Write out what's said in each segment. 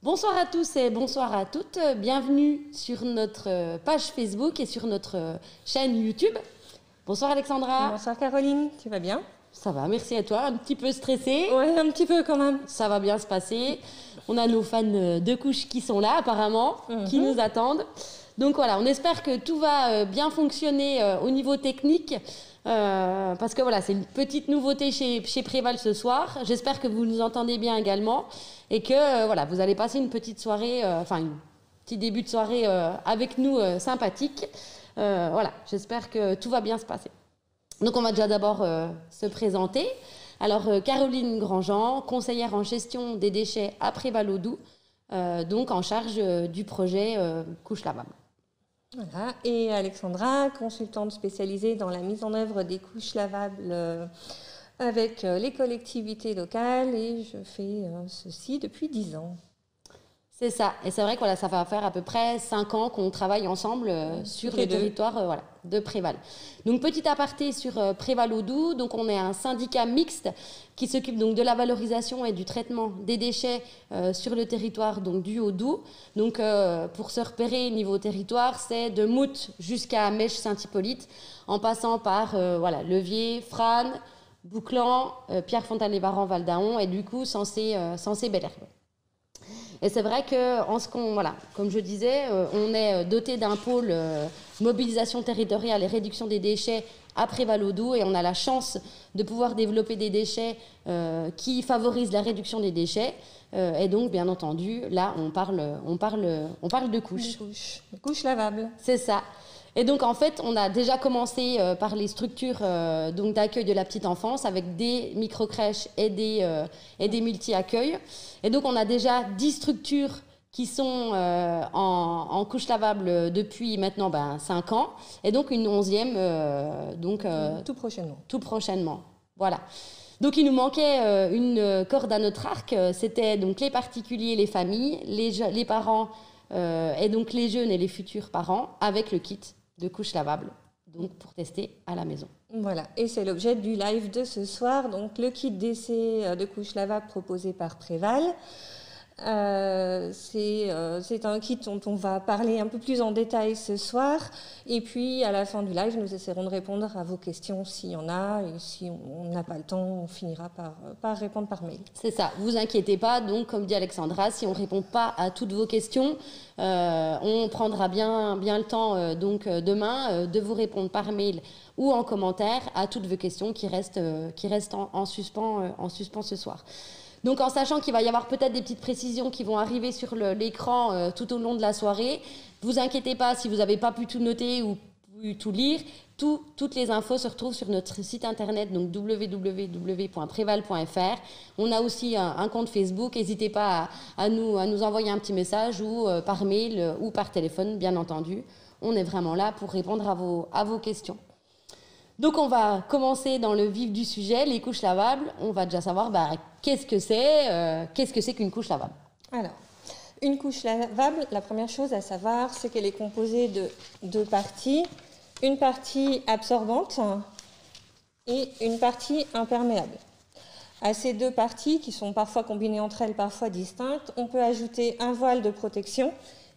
Bonsoir à tous et bonsoir à toutes. Bienvenue sur notre page Facebook et sur notre chaîne YouTube. Bonsoir Alexandra. Bonsoir Caroline, tu vas bien? Ça va, merci à toi. Un petit peu stressée. Ouais, un petit peu quand même. Ça va bien se passer. On a nos fans de couches qui sont là apparemment, qui nous attendent. Donc voilà, on espère que tout va bien fonctionner au niveau technique. Parce que voilà, c'est une petite nouveauté chez Préval ce soir. J'espère que vous nous entendez bien également et que voilà, vous allez passer une petite soirée, un petit début de soirée avec nous sympathique. Voilà, j'espère que tout va bien se passer. Donc on va déjà d'abord se présenter. Alors Caroline Grandjean, conseillère en gestion des déchets à Préval-au-Doubs, donc en charge du projet couche lavable. Voilà. Et Alexandra, consultante spécialisée dans la mise en œuvre des couches lavables avec les collectivités locales, et je fais ceci depuis 10 ans. C'est ça, et c'est vrai que voilà, ça va faire à peu près 5 ans qu'on travaille ensemble sur le territoire de Préval. Donc petit aparté sur Préval-au-Doubs, donc on est un syndicat mixte qui s'occupe donc de la valorisation et du traitement des déchets sur le territoire donc du Haut-Doubs. Donc pour se repérer niveau territoire, c'est de Mout jusqu'à Mèche-Saint-Hippolyte, en passant par Levier, Frasnes, Bouclan, Pierrefontaine-les-Varans, Val-d'Aon et du coup Sensé-Bel-Herbe. Et c'est vrai que, comme je disais, on est doté d'un pôle mobilisation territoriale et réduction des déchets à Préval-au-Doubs et on a la chance de pouvoir développer des déchets qui favorisent la réduction des déchets. Et donc, bien entendu, là, on parle de couches. Des couches lavables. C'est ça. Et donc, en fait, on a déjà commencé par les structures d'accueil de la petite enfance avec des micro-crèches et des multi-accueils. Et donc, on a déjà 10 structures qui sont en couche lavable depuis maintenant 5 ans. Et donc, une 11e, tout prochainement. Tout prochainement. Voilà. Donc, il nous manquait une corde à notre arc. C'était donc les particuliers, les familles, les parents et donc les jeunes et les futurs parents avec le kit de couches lavables, donc pour tester à la maison. Voilà, et c'est l'objet du live de ce soir, donc le kit d'essai de couches lavables proposé par Préval. C'est un kit dont on va parler un peu plus en détail ce soir, et puis à la fin du live, nous essaierons de répondre à vos questions s'il y en a, et si on n'a pas le temps, on finira par répondre par mail. C'est ça, vous inquiétez pas, donc comme dit Alexandra, si on ne répond pas à toutes vos questions, on prendra bien le temps demain de vous répondre par mail ou en commentaire à toutes vos questions qui restent en suspens ce soir. Donc en sachant qu'il va y avoir peut-être des petites précisions qui vont arriver sur l'écran tout au long de la soirée, vous inquiétez pas si vous n'avez pas pu tout noter ou pu tout lire, toutes les infos se retrouvent sur notre site internet, donc www.preval.fr. On a aussi un compte Facebook, n'hésitez pas à nous envoyer un petit message ou par mail ou par téléphone, bien entendu. On est vraiment là pour répondre à vos questions. Donc on va commencer dans le vif du sujet, les couches lavables. On va déjà savoir qu'est-ce que c'est qu'une couche lavable. Alors, une couche lavable, la première chose à savoir, c'est qu'elle est composée de 2 parties. Une partie absorbante et une partie imperméable. À ces 2 parties, qui sont parfois combinées entre elles, parfois distinctes, on peut ajouter un voile de protection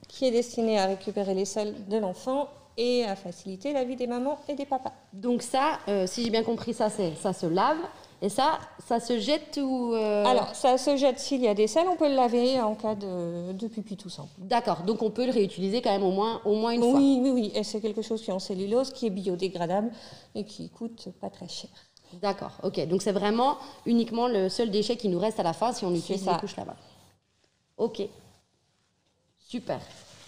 qui est destiné à récupérer les selles de l'enfant et à faciliter la vie des mamans et des papas. Donc ça, si j'ai bien compris, ça se lave et ça se jette ou... Alors, ça se jette s'il y a des selles, on peut le laver en cas de pipi tout simple. D'accord, donc on peut le réutiliser quand même au moins une fois. Oui, et c'est quelque chose qui est en cellulose, qui est biodégradable et qui coûte pas très cher. D'accord, ok, donc c'est vraiment uniquement le seul déchet qui nous reste à la fin si on utilise les couches lavables. Ok, super.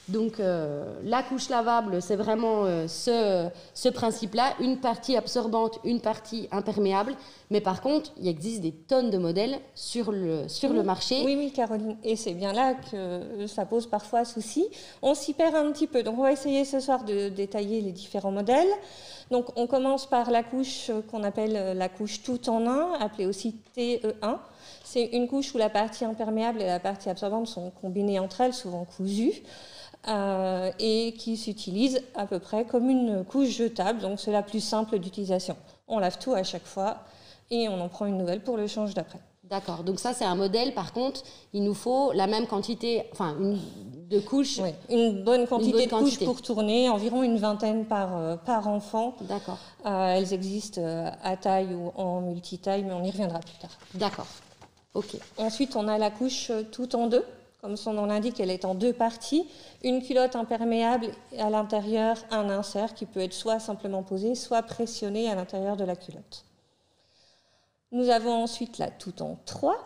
Donc la couche lavable, c'est vraiment ce principe-là, une partie absorbante, une partie imperméable. Mais par contre, il existe des tonnes de modèles sur le marché. Oui, Caroline, et c'est bien là que ça pose parfois souci. On s'y perd un petit peu, donc on va essayer ce soir de détailler les différents modèles. Donc on commence par la couche qu'on appelle la couche tout en un, appelée aussi TE1. C'est une couche où la partie imperméable et la partie absorbante sont combinées entre elles, souvent cousues. Et qui s'utilise à peu près comme une couche jetable, donc c'est la plus simple d'utilisation. On lave tout à chaque fois et on en prend une nouvelle pour le change d'après. D'accord. Donc ça, c'est un modèle. Par contre, il nous faut la même quantité, enfin, de couches. Oui, une bonne quantité de couches pour tourner, environ une vingtaine par enfant. D'accord. Elles existent à taille ou en multitaille, mais on y reviendra plus tard. D'accord. OK. Ensuite, on a la couche tout en deux. Comme son nom l'indique, elle est en deux parties. Une culotte imperméable, à l'intérieur, un insert qui peut être soit simplement posé, soit pressionné à l'intérieur de la culotte. Nous avons ensuite la tout en trois.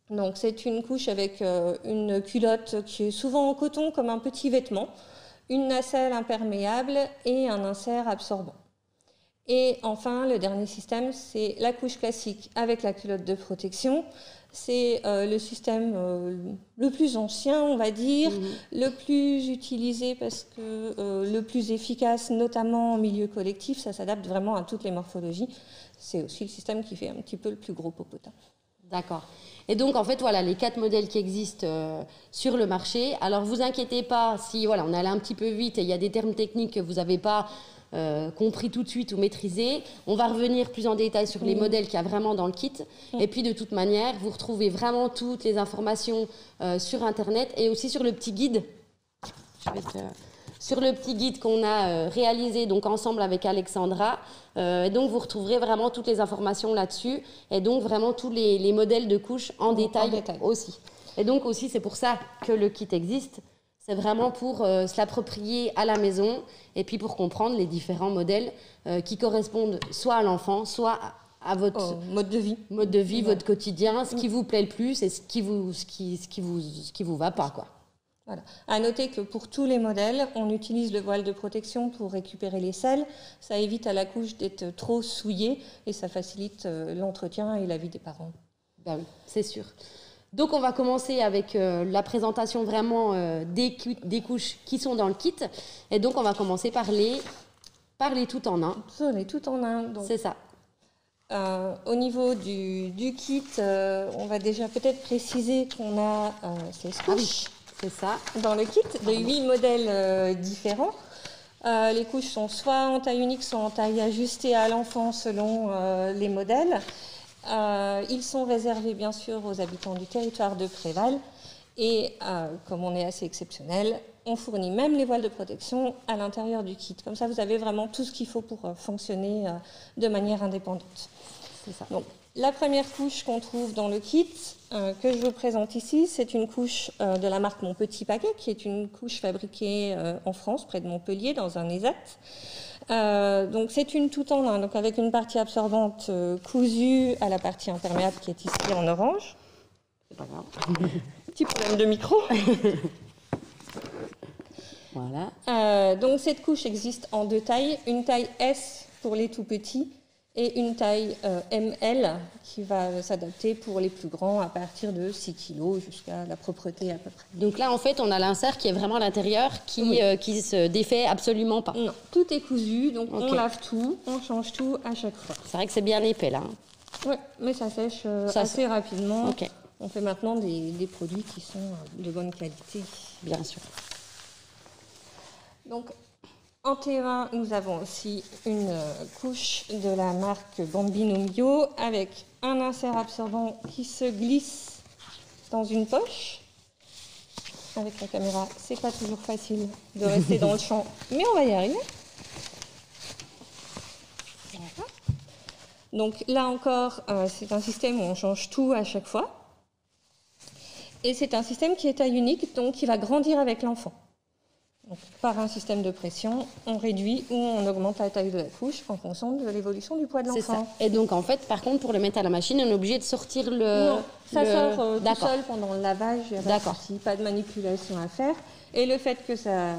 Donc c'est une couche avec une culotte qui est souvent en coton comme un petit vêtement, une nacelle imperméable et un insert absorbant. Et enfin, le dernier système, c'est la couche classique avec la culotte de protection. C'est le système le plus ancien, on va dire, le plus utilisé parce que le plus efficace, notamment en milieu collectif. Ça s'adapte vraiment à toutes les morphologies. C'est aussi le système qui fait un petit peu le plus gros popotin. D'accord. Et donc, en fait, voilà, les 4 modèles qui existent sur le marché. Alors, vous inquiétez pas si, voilà, on allait un petit peu vite et il y a des termes techniques que vous n'avez pas compris tout de suite ou maîtrisés. On va revenir plus en détail sur les modèles qu'il y a vraiment dans le kit. Et puis, de toute manière, vous retrouvez vraiment toutes les informations sur Internet et aussi sur le petit guide. Sur le petit guide qu'on a réalisé donc ensemble avec Alexandra. Et donc, vous retrouverez vraiment toutes les informations là-dessus et donc vraiment tous les modèles de couches en détail aussi. Et donc aussi, c'est pour ça que le kit existe. C'est vraiment pour se l'approprier à la maison et puis pour comprendre les différents modèles qui correspondent soit à l'enfant, soit à votre mode de vie, votre quotidien, ce qui vous plaît le plus et ce qui vous va pas, quoi. Voilà. À noter que pour tous les modèles, on utilise le voile de protection pour récupérer les selles. Ça évite à la couche d'être trop souillée et ça facilite l'entretien et la vie des parents. Ben oui, c'est sûr. Donc, on va commencer avec la présentation vraiment des couches qui sont dans le kit. Et donc, on va commencer par les tout en un. Les tout en un. C'est ça. Au niveau du kit, on va déjà peut-être préciser qu'on a 16 couches. Ah oui. C'est ça. Dans le kit, de 8 modèles différents. Les couches sont soit en taille unique, soit en taille ajustée à l'enfant selon les modèles. Ils sont réservés bien sûr aux habitants du territoire de Préval. Et comme on est assez exceptionnel, on fournit même les voiles de protection à l'intérieur du kit. Comme ça, vous avez vraiment tout ce qu'il faut pour fonctionner de manière indépendante. C'est ça. Donc, la première couche qu'on trouve dans le kit, que je vous présente ici, c'est une couche de la marque Mon Petit Paquet, qui est une couche fabriquée en France, près de Montpellier, dans un ESAT. Donc c'est une tout en un, donc avec une partie absorbante cousue à la partie imperméable qui est ici en orange. C'est pas grave. Petit problème de micro. Voilà. Donc cette couche existe en deux tailles, une taille S pour les tout petits et une taille ML qui va s'adapter pour les plus grands à partir de 6 kg jusqu'à la propreté à peu près. Donc là, en fait, on a l'insert qui est vraiment à l'intérieur, qui se défait absolument pas. Non, tout est cousu, donc on lave tout, on change tout à chaque fois. C'est vrai que c'est bien épais là. Oui, mais ça sèche assez rapidement. Okay. On fait maintenant des produits qui sont de bonne qualité. Bien sûr. Donc, en terrain, nous avons aussi une couche de la marque Bambino Mio avec un insert absorbant qui se glisse dans une poche. Avec la caméra, c'est pas toujours facile de rester dans le champ, mais on va y arriver. Voilà. Donc là encore, c'est un système où on change tout à chaque fois. Et c'est un système qui est taille unique, donc qui va grandir avec l'enfant. Donc, par un système de pression, on réduit ou on augmente la taille de la couche en fonction de l'évolution du poids de l'enfant. C'est ça. Et donc, en fait, par contre, pour le mettre à la machine, on est obligé de sortir le... Non, ça sort tout seul pendant le lavage. D'accord. Pas de manipulation à faire. Et le fait que ça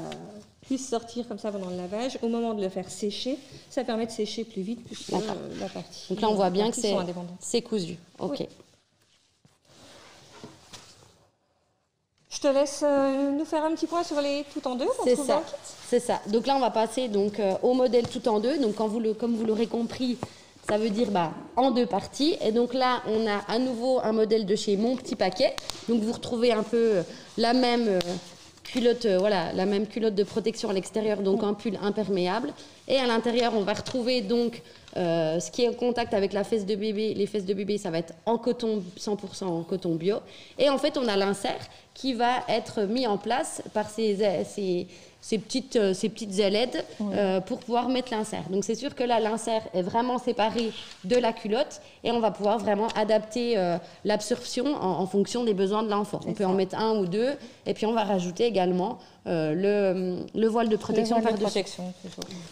puisse sortir comme ça pendant le lavage, au moment de le faire sécher, ça permet de sécher plus vite puisque la partie... Donc là, on voit bien que c'est cousu. OK. Oui. Je te laisse nous faire un petit point sur les tout en deux qu'on trouve dans le kit. C'est ça. Donc là, on va passer donc, au modèle tout en deux. Donc, comme vous l'aurez compris, ça veut dire en deux parties. Et donc là, on a à nouveau un modèle de chez Mon Petit Paquet. Donc, vous retrouvez un peu la même culotte, la même culotte de protection à l'extérieur, donc un pull imperméable. Et à l'intérieur, on va retrouver donc ce qui est en contact avec la fesse de bébé. Les fesses de bébé, ça va être en coton, 100% en coton bio. Et en fait, on a l'insert qui va être mis en place par ces petites ailettes pour pouvoir mettre l'insert. Donc c'est sûr que là, l'insert est vraiment séparé de la culotte et on va pouvoir vraiment adapter l'absorption en fonction des besoins de l'enfant. On peut en mettre un ou deux et puis on va rajouter également le voile de protection par-dessus.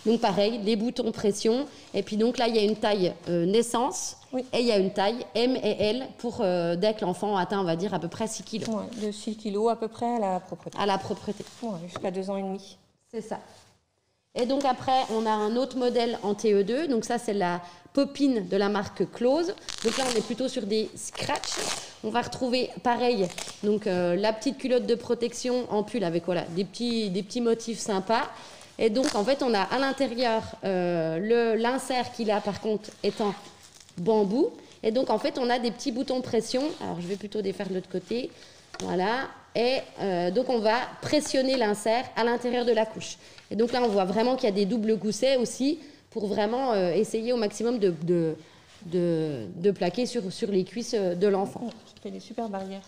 Donc pareil, les boutons pression et puis donc là, il y a une taille naissance et il y a une taille M et L pour dès que l'enfant atteint, on va dire, à peu près 6 kg. De 6 kg à peu près à la propreté. À la propreté. Jusqu'à 2 ans et demi. C'est ça. Et donc après, on a un autre modèle en TE2. Donc ça, c'est la Popine de la marque Close. Donc là, on est plutôt sur des scratchs. On va retrouver, pareil, donc la petite culotte de protection en pull avec voilà, des petits motifs sympas. Et donc, en fait, on a à l'intérieur l'insert qui, là, par contre, est en bambou. Et donc, en fait, on a des petits boutons pression. Alors, je vais plutôt défaire de l'autre côté. Voilà. Et donc, on va pressionner l'insert à l'intérieur de la couche. Et donc là, on voit vraiment qu'il y a des doubles goussets aussi pour vraiment essayer au maximum de plaquer sur les cuisses de l'enfant. Ça fait des super barrières.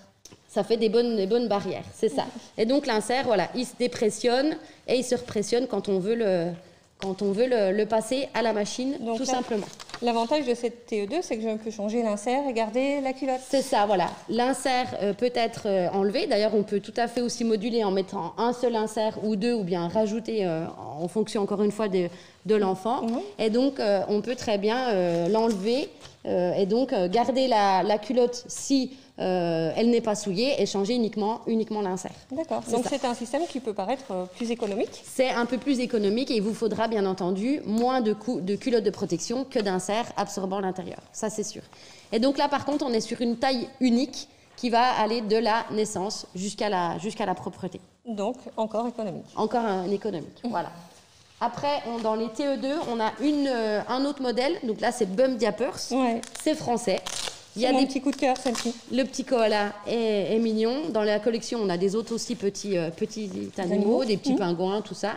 Ça fait des bonnes barrières, c'est ça. Et donc, l'insert, voilà, il se dépressionne et il se repressionne quand on veut le passer à la machine, donc tout simplement. L'avantage de cette TE2, c'est que je peux changer l'insert et garder la culotte. C'est ça, voilà. L'insert peut être enlevé. D'ailleurs, on peut tout à fait aussi moduler en mettant un seul insert ou deux, ou bien rajouter en fonction, encore une fois, de l'enfant. Et donc, on peut très bien l'enlever et donc garder la culotte si elle n'est pas souillée et changer uniquement l'insert. D'accord. Donc c'est un système qui peut paraître plus économique. C'est un peu plus économique et il vous faudra bien entendu moins de culottes de protection que d'insert absorbant l'intérieur. Ça c'est sûr. Et donc là par contre on est sur une taille unique qui va aller de la naissance jusqu'à la propreté. Donc encore économique. Encore un économique. Voilà. Après, dans les TE2, on a un autre modèle. Donc là, c'est Bum Diapers. Ouais. C'est français. Il y a des petits coups de cœur, celle-ci. Le petit koala est mignon. Dans la collection, on a des autres aussi petits animaux, des petits pingouins, tout ça.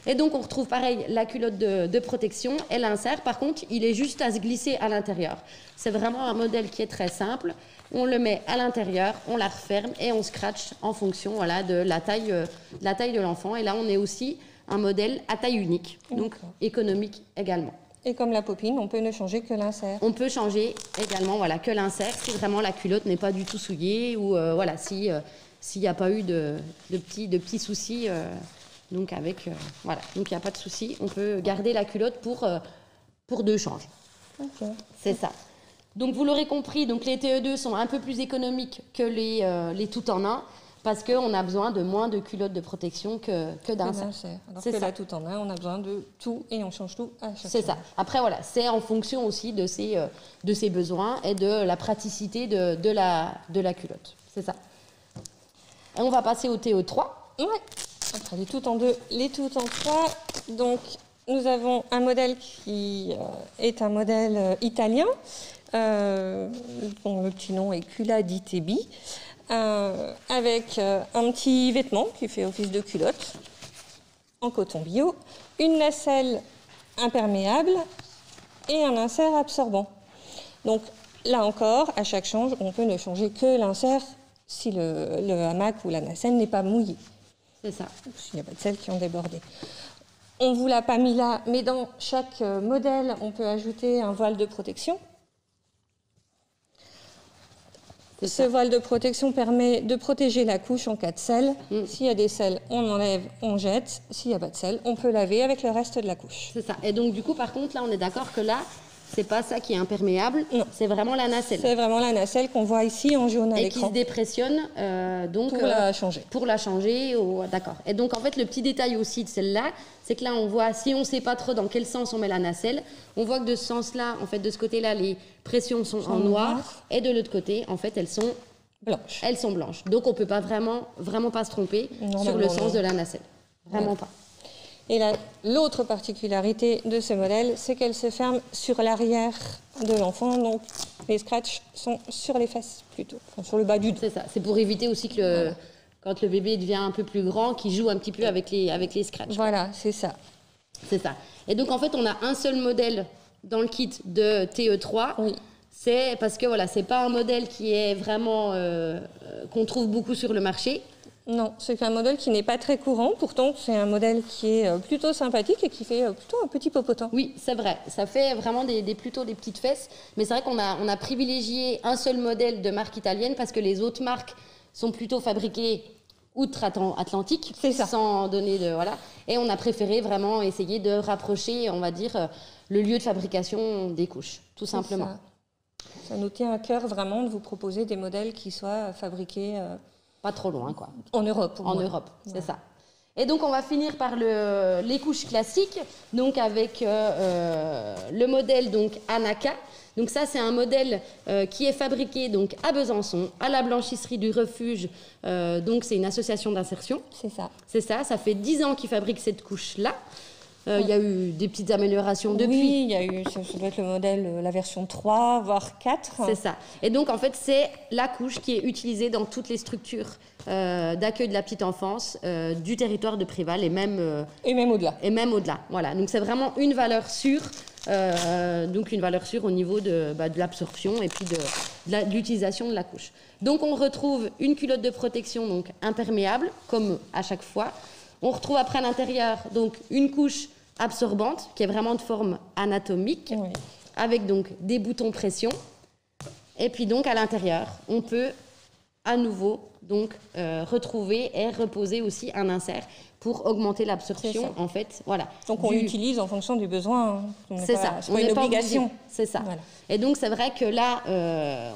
Et donc, on retrouve pareil la culotte de protection et l'insert. Par contre, il est juste à se glisser à l'intérieur. C'est vraiment un modèle qui est très simple. On le met à l'intérieur, on la referme et on scratch en fonction de la taille de l'enfant. Et là, on est aussi un modèle à taille unique, donc économique également. Et comme la Popine, on peut ne changer que l'insert. On peut changer également que l'insert si vraiment la culotte n'est pas du tout souillée ou s'il n'y a pas eu de petits soucis. Donc donc il n'y a pas de souci. On peut garder la culotte pour 2 changes. Okay. C'est ça. Donc vous l'aurez compris, donc les TE2 sont un peu plus économiques que les tout en un. Parce qu'on a besoin de moins de culottes de protection que d'insert. Alors que là, tout en un, on a besoin de tout et on change tout à chaque fois. C'est ça. Après, voilà, c'est en fonction aussi de ses besoins et de la praticité de la culotte. C'est ça. Et on va passer au TE3. Ouais. Après les tout en 2, les tout en 3. Donc, nous avons un modèle qui est un modèle italien, dont le petit nom est Culla di Tebi. Avec un petit vêtement qui fait office de culotte en coton bio, une nacelle imperméable et un insert absorbant. Donc là encore, à chaque change, on peut ne changer que l'insert si le hamac ou la nacelle n'est pas mouillé. C'est ça. S'il n'y a pas de selles qui ont débordé. On ne vous l'a pas mis là, mais dans chaque modèle, on peut ajouter un voile de protection. Ce voile de protection permet de protéger la couche en cas de sel. S'il y a des sels, on enlève, on jette. S'il n'y a pas de sel, on peut laver avec le reste de la couche. C'est ça. Et donc, du coup, par contre, là, on est d'accord que là, c'est pas ça qui est imperméable. Non. C'est vraiment la nacelle. C'est vraiment la nacelle qu'on voit ici en jaune à l'écran. Et qui se dépressionne pour la changer. Pour la changer. D'accord. Et donc, en fait, le petit détail aussi de celle-là, c'est que là, on voit, si on ne sait pas trop dans quel sens on met la nacelle, on voit que de ce sens-là, en fait, de ce côté-là, les pressions sont en noir. Et de l'autre côté, en fait, elles sont blanches. Elles sont blanches. Donc, on ne peut pas vraiment pas se tromper sur le sens de la nacelle. Vraiment pas. Et l'autre particularité de ce modèle, c'est qu'elle se ferme sur l'arrière de l'enfant. Donc, les scratchs sont sur les fesses plutôt, enfin, sur le bas du dos. C'est ça. C'est pour éviter aussi que quand le bébé devient un peu plus grand, qu'il joue un petit peu avec les scratchs. Voilà, c'est ça. C'est ça. Et donc, en fait, on a un seul modèle dans le kit de TE3. Oui. C'est parce que voilà, c'est pas un modèle qui est vraiment qu'on trouve beaucoup sur le marché. Non, c'est un modèle qui n'est pas très courant. Pourtant, c'est un modèle qui est plutôt sympathique et qui fait plutôt un petit popotin. Oui, c'est vrai. Ça fait vraiment plutôt des petites fesses. Mais c'est vrai qu'on a privilégié un seul modèle de marque italienne parce que les autres marques sont plutôt fabriquées outre-Atlantique, sans donner de... Voilà. Et on a préféré vraiment essayer de rapprocher, on va dire, le lieu de fabrication des couches, tout simplement. Ça nous tient à cœur vraiment de vous proposer des modèles qui soient fabriqués... pas trop loin, quoi. En Europe. En Europe, c'est ça. Et donc, on va finir par les couches classiques, donc avec le modèle donc, Anaka. Donc ça, c'est un modèle qui est fabriqué donc, à Besançon, à la blanchisserie du Refuge. Donc, c'est une association d'insertion. C'est ça. C'est ça. Ça fait 10 ans qu'ils fabriquent cette couche-là. Il y a eu des petites améliorations depuis. Oui, il y a eu, ça doit être le modèle, la version 3, voire 4. C'est ça. Et donc, en fait, c'est la couche qui est utilisée dans toutes les structures d'accueil de la petite enfance du territoire de Préval et même au-delà. Et même au-delà. Voilà. Donc, c'est vraiment une valeur sûre. Donc, une valeur sûre au niveau de l'absorption et puis de l'utilisation de la couche. Donc, on retrouve une culotte de protection donc imperméable, comme à chaque fois. On retrouve après à l'intérieur donc une couche absorbante qui est vraiment de forme anatomique, avec donc des boutons pression. Et puis donc à l'intérieur, on peut à nouveau donc retrouver et reposer aussi un insert pour augmenter l'absorption en fait. Voilà. Donc on l'utilise en fonction du besoin. C'est ça. C'est pas une obligation. C'est ça. Voilà. Et donc c'est vrai que là,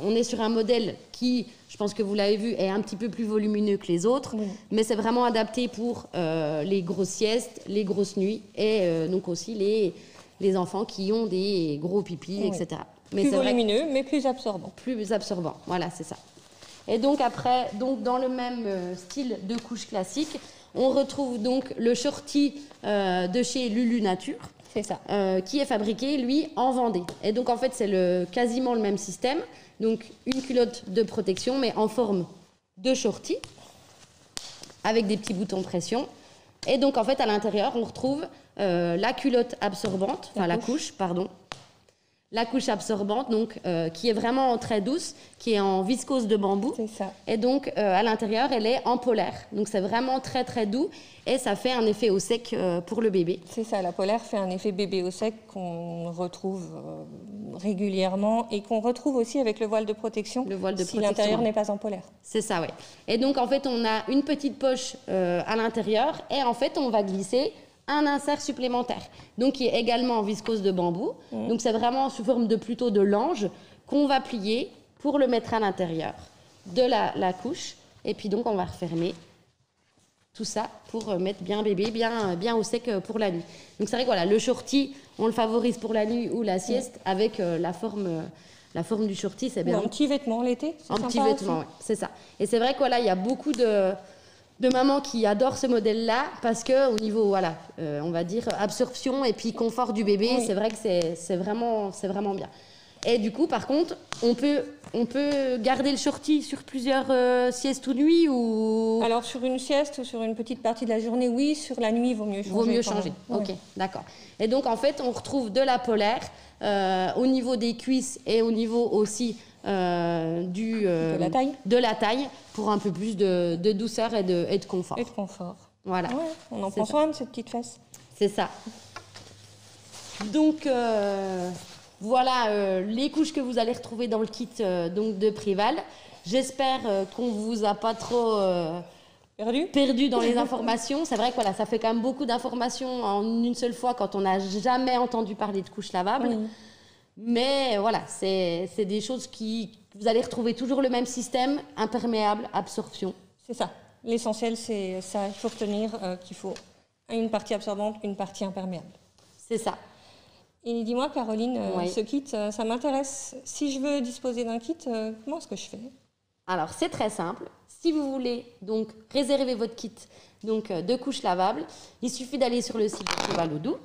on est sur un modèle qui, je pense que vous l'avez vu, est un petit peu plus volumineux que les autres, mais c'est vraiment adapté pour les grosses siestes, les grosses nuits et donc aussi les enfants qui ont des gros pipis, etc. Mais plus volumineux, mais plus absorbant. Plus absorbant, voilà, c'est ça. Et donc après, donc dans le même style de couche classique, on retrouve donc le shorty de chez Lulu Nature. C'est ça. Qui est fabriqué, lui, en Vendée. Et donc, en fait, c'est quasiment le même système. Donc, une culotte de protection, mais en forme de shorty, avec des petits boutons de pression. Et donc, en fait, à l'intérieur, on retrouve la culotte absorbante, enfin la couche, pardon. La couche absorbante, donc, qui est vraiment très douce, qui est en viscose de bambou. C'est ça. Et donc, à l'intérieur, elle est en polaire. Donc, c'est vraiment très, très doux. Et ça fait un effet au sec pour le bébé. C'est ça, la polaire fait un effet bébé au sec qu'on retrouve régulièrement et qu'on retrouve aussi avec le voile de protection, si l'intérieur n'est pas en polaire. C'est ça, oui. Et donc, en fait, on a une petite poche à l'intérieur et en fait, on va glisser un insert supplémentaire, donc qui est également en viscose de bambou. Donc, c'est vraiment sous forme plutôt de lange qu'on va plier pour le mettre à l'intérieur de la couche. Et puis, donc, on va refermer tout ça pour mettre bien bébé, bien au sec pour la nuit. Donc c'est vrai que voilà, le shorty, on le favorise pour la nuit ou la sieste avec la forme du shorty, c'est bien. Un petit vêtement l'été, c'est sympa. Un petit vêtement, oui, c'est ça. Et c'est vrai que voilà, il y a beaucoup de mamans qui adorent ce modèle-là parce que au niveau, voilà, on va dire absorption et puis confort du bébé, c'est vrai que c'est vraiment bien. Et du coup, par contre, on peut garder le shorty sur plusieurs siestes ou nuits ou... Alors, sur une sieste ou sur une petite partie de la journée, oui. Sur la nuit, il vaut mieux changer. Vaut mieux changer, ok, d'accord. Et donc, en fait, on retrouve de la polaire au niveau des cuisses et au niveau aussi de la taille pour un peu plus de douceur et de confort. Et de confort. Voilà. Ouais, on en prend soin de cette petite fesse. C'est ça. Donc... Voilà les couches que vous allez retrouver dans le kit donc de Préval. J'espère qu'on ne vous a pas trop perdu dans les informations. C'est vrai que voilà, ça fait quand même beaucoup d'informations en une seule fois quand on n'a jamais entendu parler de couches lavables. Oui. Mais voilà, c'est des choses vous allez retrouver toujours le même système, imperméable, absorption. C'est ça. L'essentiel, c'est ça. Il faut retenir qu'il faut une partie absorbante, une partie imperméable. C'est ça. Et dis-moi, Caroline, ce kit, ça m'intéresse. Si je veux disposer d'un kit, comment est-ce que je fais ? Alors, c'est très simple. Si vous voulez donc réserver votre kit donc, de couches lavables, il suffit d'aller sur le site de Préval Eau Douce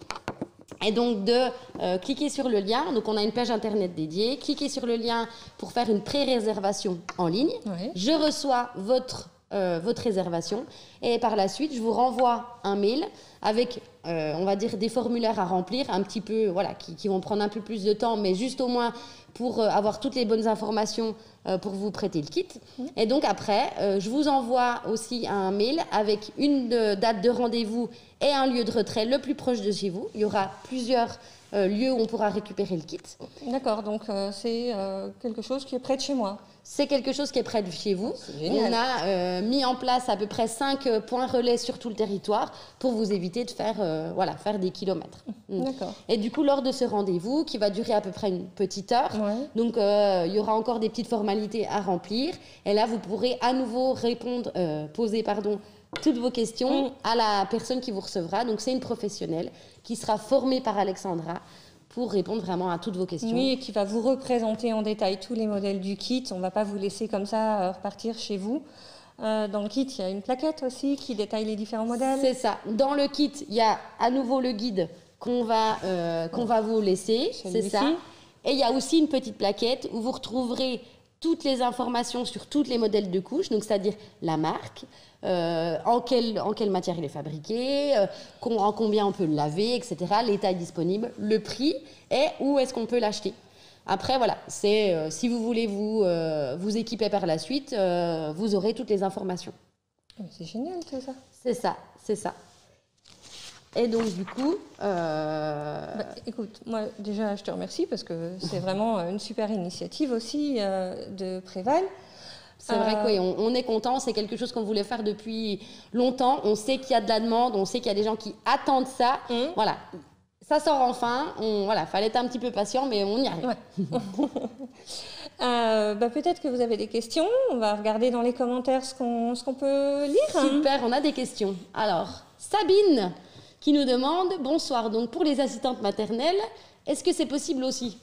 et donc de cliquer sur le lien. Donc, on a une page internet dédiée. Cliquez sur le lien pour faire une pré-réservation en ligne. Oui. Je reçois votre votre réservation. Et par la suite, je vous renvoie un mail avec, on va dire, des formulaires à remplir, un petit peu, voilà, qui vont prendre un peu plus de temps, mais juste au moins pour avoir toutes les bonnes informations pour vous prêter le kit. Et donc après, je vous envoie aussi un mail avec une date de rendez-vous et un lieu de retrait le plus proche de chez vous. Il y aura plusieurs lieux où on pourra récupérer le kit. D'accord, donc c'est quelque chose qui est près de chez moi. C'est quelque chose qui est près de chez vous. Génial. On a mis en place à peu près 5 points relais sur tout le territoire pour vous éviter de faire, faire des kilomètres. D'accord. Et du coup, lors de ce rendez-vous, qui va durer à peu près une petite heure, donc il y aura encore des petites formalités à remplir. Et là, vous pourrez à nouveau poser toutes vos questions à la personne qui vous recevra. Donc, c'est une professionnelle qui sera formée par Alexandra pour répondre vraiment à toutes vos questions. Oui, et qui va vous représenter en détail tous les modèles du kit. On ne va pas vous laisser comme ça repartir chez vous. Dans le kit, il y a une plaquette aussi qui détaille les différents modèles. C'est ça. Dans le kit, il y a à nouveau le guide qu'on va vous laisser. C'est ça. Et il y a aussi une petite plaquette où vous retrouverez toutes les informations sur tous les modèles de couches, donc c'est-à-dire la marque, en quelle matière il est fabriqué, en combien on peut le laver, etc., les tailles disponibles, le prix et où est-ce qu'on peut l'acheter. Après, voilà, si vous voulez vous équiper par la suite, vous aurez toutes les informations. C'est génial tout ça. C'est ça. Et donc, du coup... écoute, moi, déjà, je te remercie parce que c'est vraiment une super initiative aussi de Préval. C'est vrai qu'on est content, c'est quelque chose qu'on voulait faire depuis longtemps. On sait qu'il y a de la demande, on sait qu'il y a des gens qui attendent ça. Voilà, ça sort enfin. Fallait être un petit peu patient, mais on y arrive. Ouais. Peut-être que vous avez des questions. On va regarder dans les commentaires ce qu'on peut lire. Super, on a des questions. Alors, Sabine qui nous demande « Bonsoir, donc pour les assistantes maternelles, est-ce que c'est possible aussi ?»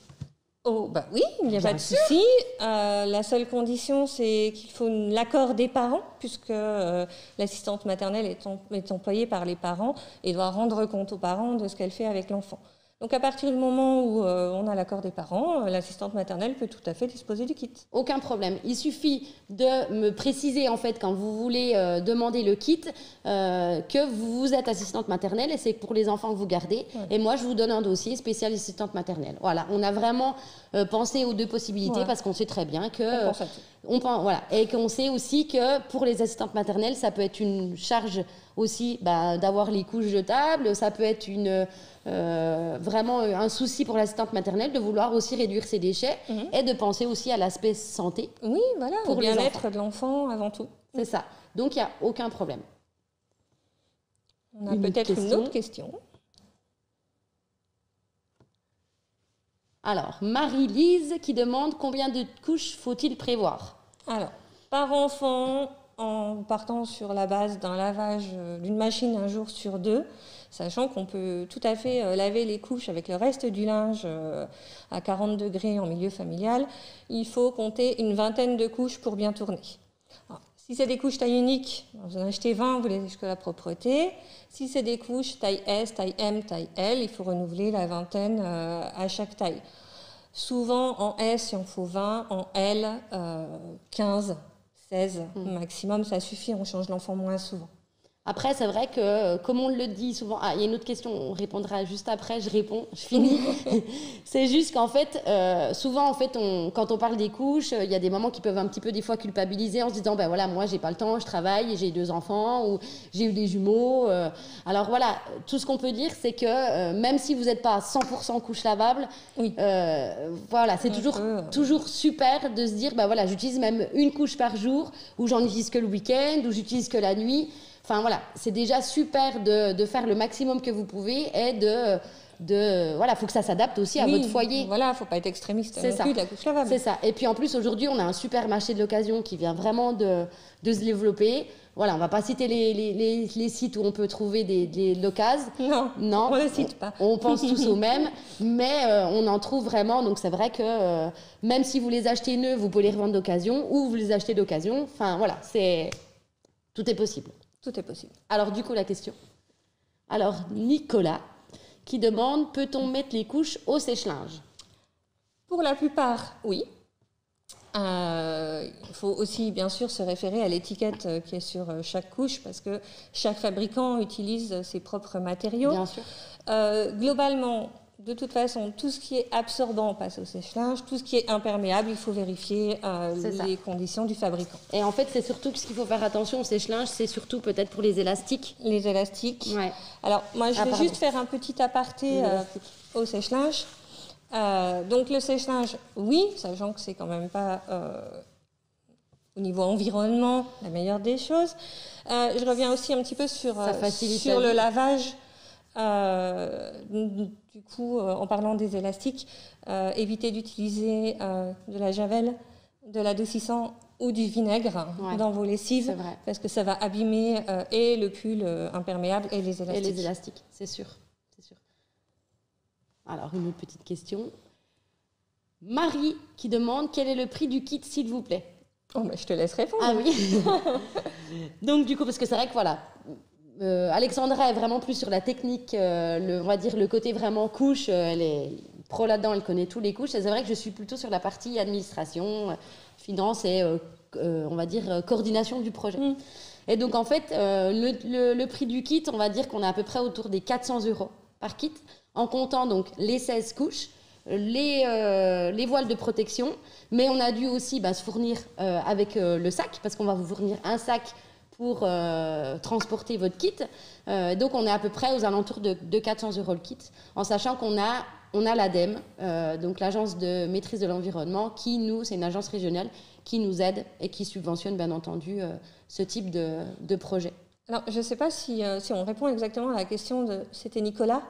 Oh, oui, il n'y a pas de souci. La seule condition, c'est qu'il faut l'accord des parents, puisque l'assistante maternelle est employée par les parents et doit rendre compte aux parents de ce qu'elle fait avec l'enfant. Donc, à partir du moment où on a l'accord des parents, l'assistante maternelle peut tout à fait disposer du kit. Aucun problème. Il suffit de me préciser, en fait, quand vous voulez demander le kit, que vous êtes assistante maternelle et c'est pour les enfants que vous gardez. Ouais. Et moi, je vous donne un dossier spécial assistante maternelle. Voilà, on a vraiment pensé aux deux possibilités parce qu'on sait très bien que... Et qu'on sait aussi que pour les assistantes maternelles, ça peut être une charge aussi d'avoir les couches jetables, ça peut être vraiment un souci pour l'assistante maternelle de vouloir aussi réduire ses déchets et de penser aussi à l'aspect santé. Oui, voilà, pour le bien-être de l'enfant avant tout. C'est ça. Donc, il n'y a aucun problème. On a peut-être une autre question. Alors, Marie-Lise qui demande combien de couches faut-il prévoir? Alors, par enfant, en partant sur la base d'un lavage d'une machine un jour sur 2, sachant qu'on peut tout à fait laver les couches avec le reste du linge à 40 degrés en milieu familial, il faut compter une vingtaine de couches pour bien tourner. Alors, si c'est des couches taille unique, vous en achetez 20, vous les avez jusqu'à la propreté. Si c'est des couches taille S, taille M, taille L, il faut renouveler la vingtaine à chaque taille. Souvent, en S, il en faut 20, en L, 15, 16 maximum, ça suffit, on change l'enfant moins souvent. Après, c'est vrai que, comme on le dit souvent, il y a une autre question, on répondra juste après, je finis. C'est juste qu'en fait, souvent, en fait, quand on parle des couches, il y a des mamans qui peuvent un petit peu, des fois, culpabiliser en se disant, moi, j'ai pas le temps, je travaille, j'ai 2 enfants, ou j'ai eu des jumeaux. Alors voilà, tout ce qu'on peut dire, c'est que même si vous n'êtes pas à 100% couche lavable, c'est toujours super de se dire, j'utilise même une couche par jour, ou j'en utilise que le week-end, ou j'utilise que la nuit. Enfin voilà, c'est déjà super de faire le maximum que vous pouvez et faut que ça s'adapte aussi à votre foyer. Voilà, faut pas être extrémiste non plus de la couche lavable. C'est ça. Et puis en plus aujourd'hui, on a un super marché de l'occasion qui vient vraiment de se développer. Voilà, on va pas citer les sites où on peut trouver des l'occasion. Non, on les cite pas. On pense tous au même, mais on en trouve vraiment. Donc c'est vrai que même si vous les achetez neufs, vous pouvez les revendre d'occasion ou vous les achetez d'occasion. Enfin voilà, tout est possible. Tout est possible. Alors, du coup, la question. Alors, Nicolas, qui demande, peut-on mettre les couches au sèche-linge? Pour la plupart, oui. Il faut aussi bien sûr se référer à l'étiquette qui est sur chaque couche parce que chaque fabricant utilise ses propres matériaux. Bien sûr. Globalement, de toute façon, tout ce qui est absorbant passe au sèche-linge, tout ce qui est imperméable, il faut vérifier les conditions du fabricant. Et en fait, c'est surtout que ce qu'il faut faire attention au sèche-linge, c'est surtout peut-être pour les élastiques. Les élastiques. Ouais. Alors, moi, je vais juste faire un petit aparté au sèche-linge. Donc, le sèche-linge, oui, sachant que c'est quand même pas, au niveau environnement, la meilleure des choses. Je reviens aussi un petit peu sur le lavage. Du coup, en parlant des élastiques, évitez d'utiliser de la javel, de l'adoucissant ou du vinaigre dans vos lessives parce que ça va abîmer et le pull imperméable et les élastiques. Et les élastiques, c'est sûr. Alors, une autre petite question. Marie qui demande quel est le prix du kit, s'il vous plaît. Oh, mais je te laisse répondre. Ah oui. Donc, du coup, parce que c'est vrai que voilà, Alexandra est vraiment plus sur la technique, on va dire le côté vraiment couche. Elle est pro là-dedans, elle connaît tous les couches. Et c'est vrai que je suis plutôt sur la partie administration, finance et, on va dire, coordination du projet. Et donc, en fait, le prix du kit, on va dire qu'on est à peu près autour des 400 € par kit, en comptant donc les 16 couches, les voiles de protection, mais on a dû aussi se fournir avec le sac, parce qu'on va vous fournir un sac pour transporter votre kit. Donc on est à peu près aux alentours de 400 € le kit, en sachant qu'on a l'ADEME, donc l'agence de maîtrise de l'environnement, c'est une agence régionale qui nous aide et qui subventionne bien entendu ce type de projet. Alors je ne sais pas si on répond exactement à la question c'était Nicolas.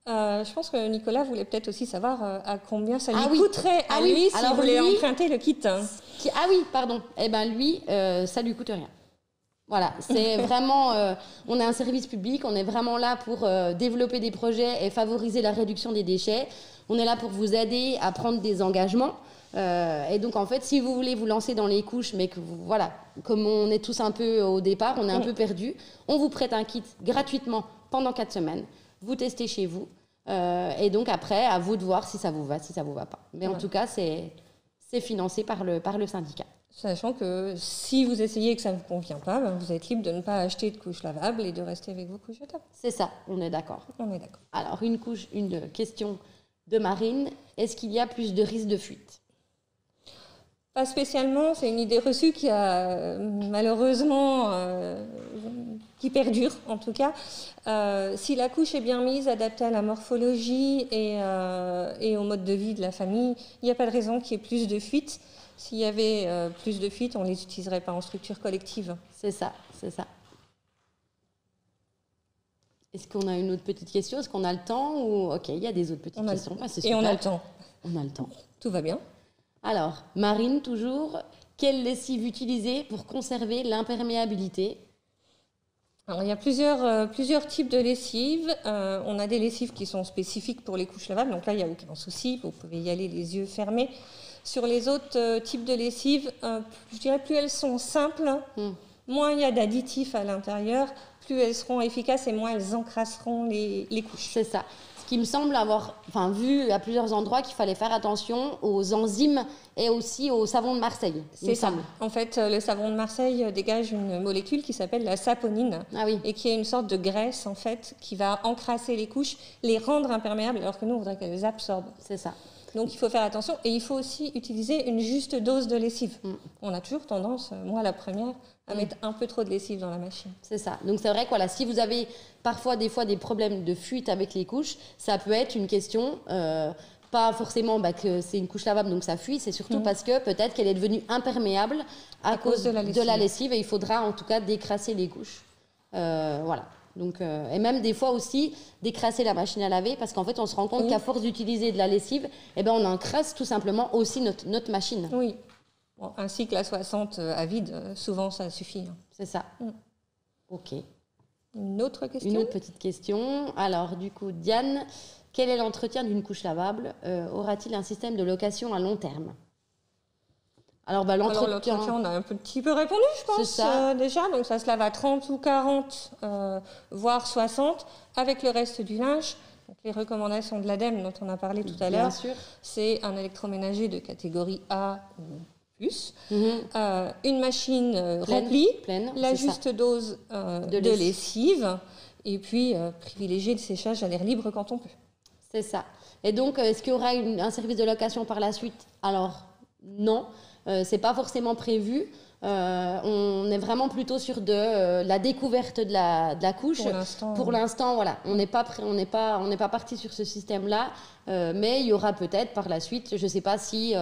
Je pense que Nicolas voulait peut-être aussi savoir à combien ça lui coûterait à lui s'il voulait emprunter le kit. Ah oui, pardon. Eh bien lui, ça lui coûte rien. Voilà, c'est vraiment, on est un service public, on est vraiment là pour développer des projets et favoriser la réduction des déchets. On est là pour vous aider à prendre des engagements. Et donc, en fait, si vous voulez vous lancer dans les couches, mais que voilà, comme on est tous un peu au départ, on est un peu perdus, on vous prête un kit gratuitement pendant 4 semaines. Vous testez chez vous. Et donc, après, à vous de voir si ça vous va, si ça vous va pas. Mais en tout cas, c'est financé par le syndicat. Sachant que si vous essayez et que ça ne vous convient pas, vous êtes libre de ne pas acheter de couches lavables et de rester avec vos couches jetables. C'est ça, on est d'accord. On est d'accord. Alors, une question de Marine. Est-ce qu'il y a plus de risques de fuite ? Pas spécialement, c'est une idée reçue qui a malheureusement, qui perdure en tout cas. Si la couche est bien mise, adaptée à la morphologie et au mode de vie de la famille, il n'y a pas de raison qu'il y ait plus de fuites. S'il y avait plus de fuites, on ne les utiliserait pas en structure collective. C'est ça. Est-ce qu'on a une autre petite question ? Est-ce qu'on a le temps ou... Ok, il y a des autres petites questions. Et on a le temps. On a le temps. Tout va bien. Alors, Marine, toujours, quelle lessive utiliser pour conserver l'imperméabilité ? Alors, il y a plusieurs types de lessives. On a des lessives qui sont spécifiques pour les couches lavables, donc là, il n'y a aucun souci, vous pouvez y aller les yeux fermés. Sur les autres types de lessives, je dirais plus elles sont simples, moins il y a d'additifs à l'intérieur, plus elles seront efficaces et moins elles encrasseront les couches. C'est ça. Ce qui me semble avoir vu à plusieurs endroits qu'il fallait faire attention aux enzymes et aussi au savon de Marseille. C'est ça. En fait, le savon de Marseille dégage une molécule qui s'appelle la saponine et qui est une sorte de graisse en fait qui va encrasser les couches, les rendre imperméables alors que nous on voudrait qu'elles les absorbent. C'est ça. Donc il faut faire attention et il faut aussi utiliser une juste dose de lessive. On a toujours tendance, moi la première, à mettre un peu trop de lessive dans la machine. C'est ça. Donc c'est vrai que voilà, si vous avez parfois des problèmes de fuite avec les couches, ça peut être une question, pas forcément que c'est une couche lavable donc ça fuit, c'est surtout parce que peut-être qu'elle est devenue imperméable à cause de la lessive et il faudra en tout cas décrasser les couches. Voilà. Donc, et même des fois aussi décrasser la machine à laver parce qu'en fait on se rend compte qu'à force d'utiliser de la lessive, on encrasse tout simplement aussi notre machine. Oui. Bon, un cycle à 60 à vide, souvent ça suffit. C'est ça. Ok. Une autre question ? Une autre petite question. Alors du coup, Diane, quel est l'entretien d'une couche lavable ? Aura-t-il un système de location à long terme ? Alors, l'entretien, on a un petit peu répondu, je pense, déjà. Donc, ça se lave à 30 ou 40, voire 60, avec le reste du linge. Donc, les recommandations de l'ADEME dont on a parlé tout à Bien l'heure, sûr. c'est un électroménager de catégorie A ou plus, une machine remplie, pleine, la c'est juste dose de lessive, et puis privilégier le séchage à l'air libre quand on peut. C'est ça. Et donc, est-ce qu'il y aura un service de location par la suite? Alors, non, c'est pas forcément prévu. On est vraiment plutôt sur la découverte de la couche. Pour l'instant, voilà, on n'est pas parti sur ce système-là, mais il y aura peut-être par la suite, je sais pas si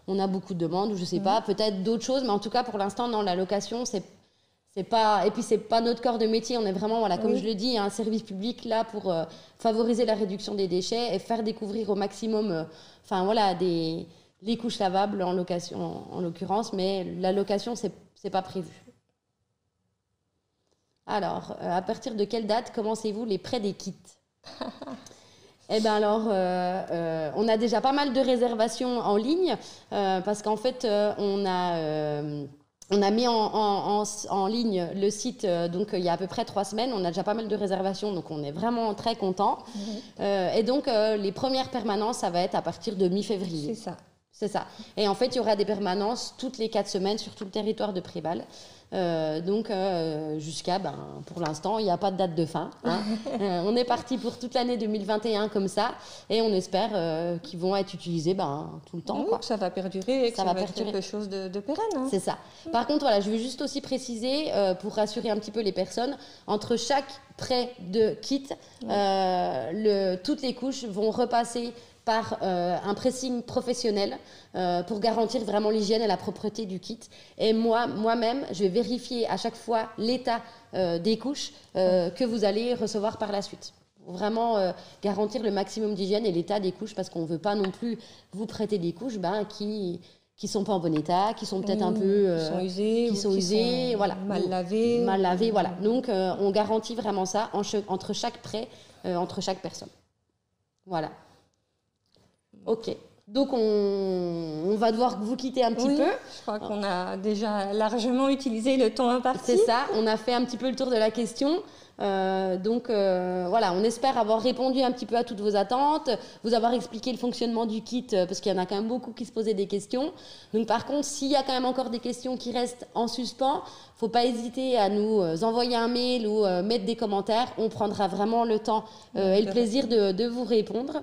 on a beaucoup de demandes ou je sais pas, peut-être d'autres choses, mais en tout cas pour l'instant, non, la location, c'est pas, et puis c'est pas notre corps de métier, on est vraiment, voilà, comme je le dis, un service public là pour favoriser la réduction des déchets et faire découvrir au maximum, enfin voilà, les couches lavables en location, en l'occurrence, mais la location, c'est pas prévu. Alors, à partir de quelle date commencez-vous les prêts des kits? Eh bien alors, on a déjà pas mal de réservations en ligne parce qu'en fait, on a mis en ligne le site donc il y a à peu près 3 semaines. On a déjà pas mal de réservations, donc on est vraiment très contents. Et donc, les premières permanences, ça va être à partir de mi-février. C'est ça. C'est ça. Et en fait, il y aura des permanences toutes les 4 semaines sur tout le territoire de Préval. Donc, jusqu'à, pour l'instant, il n'y a pas de date de fin. Hein. On est parti pour toute l'année 2021 comme ça. Et on espère qu'ils vont être utilisés tout le temps. Quoi. Ça va perdurer et que ça va être quelque chose de pérenne. Hein. C'est ça. Par contre, voilà, je veux juste aussi préciser, pour rassurer un petit peu les personnes, entre chaque prêt de kit, toutes les couches vont repasser par un pressing professionnel pour garantir vraiment l'hygiène et la propreté du kit. Et moi-même, je vais vérifier à chaque fois l'état des couches que vous allez recevoir par la suite. Pour vraiment garantir le maximum d'hygiène et l'état des couches, parce qu'on ne veut pas non plus vous prêter des couches qui sont pas en bon état, qui sont peut-être un peu qui sont usées, voilà, mal lavées, voilà. Donc on garantit vraiment ça entre chaque prêt, entre chaque personne. Voilà. Ok. Donc on va devoir vous quitter un petit peu. Je crois qu'on a déjà largement utilisé le temps imparti. C'est ça. On a fait un petit peu le tour de la question. Donc voilà, on espère avoir répondu un petit peu à toutes vos attentes, vous avoir expliqué le fonctionnement du kit, parce qu'il y en a quand même beaucoup qui se posaient des questions. Donc par contre, s'il y a quand même encore des questions qui restent en suspens, faut pas hésiter à nous envoyer un mail ou mettre des commentaires. On prendra vraiment le temps et le plaisir de vous répondre.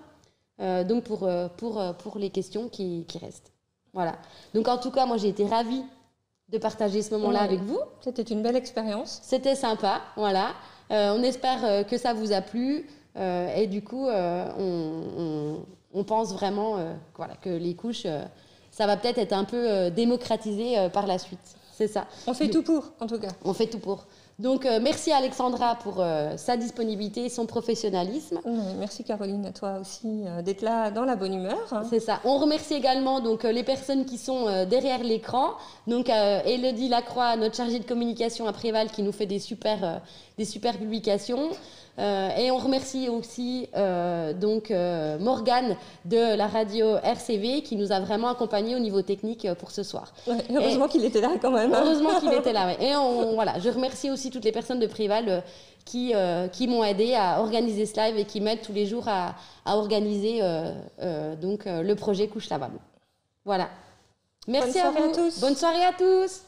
Donc pour les questions qui restent. Voilà. Donc en tout cas, moi j'ai été ravie de partager ce moment-là avec vous. C'était une belle expérience. C'était sympa, voilà. On espère que ça vous a plu et du coup, on pense vraiment voilà, que les couches, ça va peut-être être un peu démocratisé par la suite. C'est ça. On fait tout pour, en tout cas. On fait tout pour. Donc, merci à Alexandra pour sa disponibilité et son professionnalisme. Merci Caroline, à toi aussi d'être là dans la bonne humeur. C'est ça. On remercie également donc, les personnes qui sont derrière l'écran. Donc, Élodie Lacroix, notre chargée de communication à Préval, qui nous fait des super publications. Et on remercie aussi Morgane de la radio RCV qui nous a vraiment accompagnés au niveau technique pour ce soir. Ouais, heureusement qu'il était là quand même. Heureusement qu'il était là, ouais. Et voilà, je remercie aussi toutes les personnes de Préval qui m'ont aidé à organiser ce live et qui m'aident tous les jours à organiser le projet Couche Lavable. Voilà. Merci à vous. Bonne soirée à tous. Bonne soirée à tous.